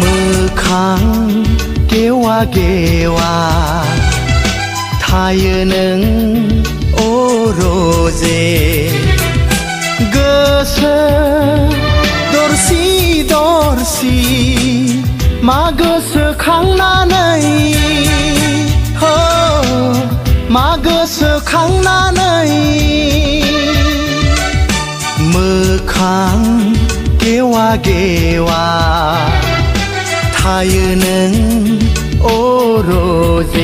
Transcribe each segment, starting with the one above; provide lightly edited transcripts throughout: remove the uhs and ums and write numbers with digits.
มือข้างเกวาทายหนึ่งโอโรเซเกษดอร์ซีมาเกษข้างหน้าไหนโฮมาเกษข้างหน้าไหนมือข้างเกวาทายหนึ่งโอโรเซ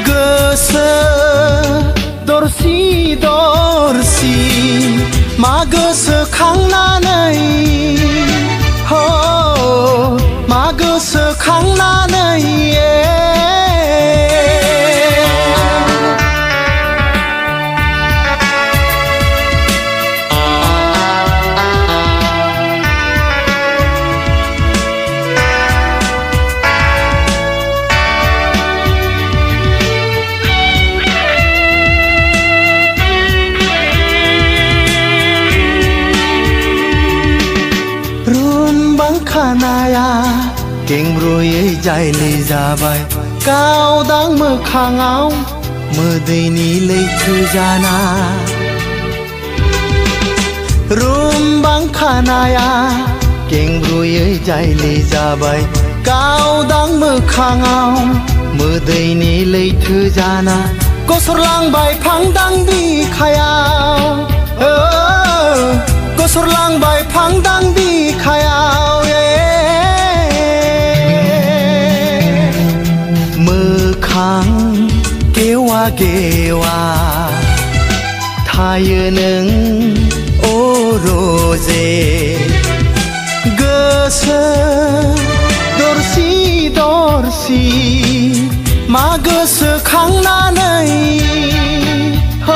เกษดอร์ซีมาเกษข้างหน้าไหนโฮมาเกษข้างหน้าไหนKanaya King Bruye Jai Lizabai Cao Dang Mơ Khang Áo Mơ Đầy Ni Lây Thư Jana Rum Bang Kanaya King Bruye Jai Lizabai Cao Dang Mơ Khang Áo Mơ Đầy Ni Lây Thư Jana Cô Sor Lang Bai Phang Dang Di Khaya Cô Sor Lang Bai Phang Dang Di Khayaข้างเกวาทายหนึ่งโอโรเซเกษดอร์ซีมาเกษข้างหน้าไหนโฮ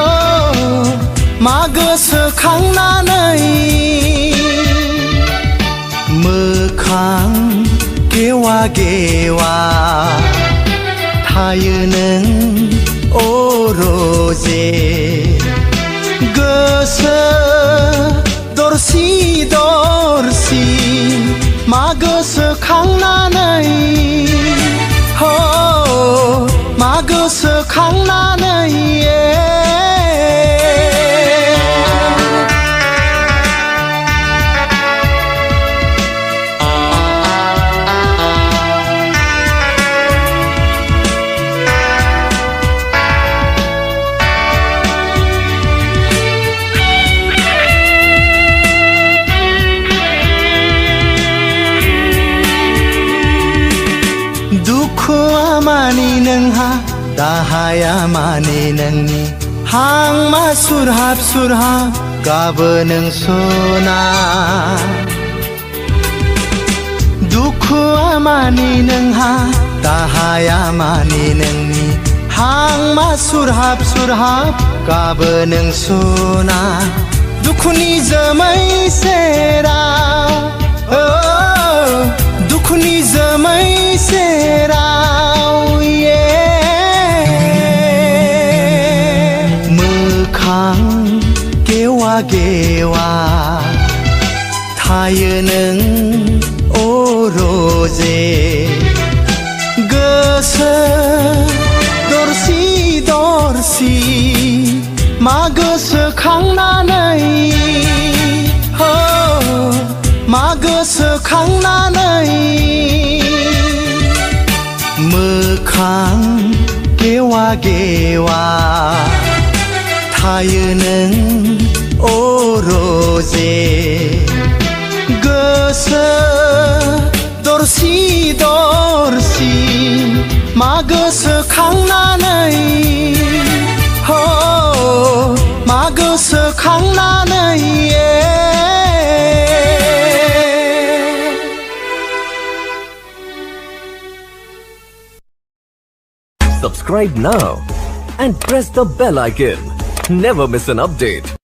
มาเกษข้างหน้าไหนมือข้างเกวาทายหนึ่งโอโรเซเกษดอร์ซีมาเกษข้างหน้าไหนโฮมาเกษข้างหน้าไหนMani neng ha dahaya mani neng ni hang ma surhab gab neng sona dukhu mani neng ha dahaya mani neng ni hang ma surhab gab neng sona dukhu ni jamai sera dukhu ni jamai seraเกวาทายหนึ่งโอโรเซเกษดอร์ซีมาเกษข้างหน้าไหนโฮมาเกษข้างหน้าไหนมือข้างเกวาทายหนึ่งโอโรเซเกษดอร์ซีมาเกษข้างหน้าไหนโฮมาเกษข้างหน้าไหน Subscribe now and press the bell icon. Never miss an update.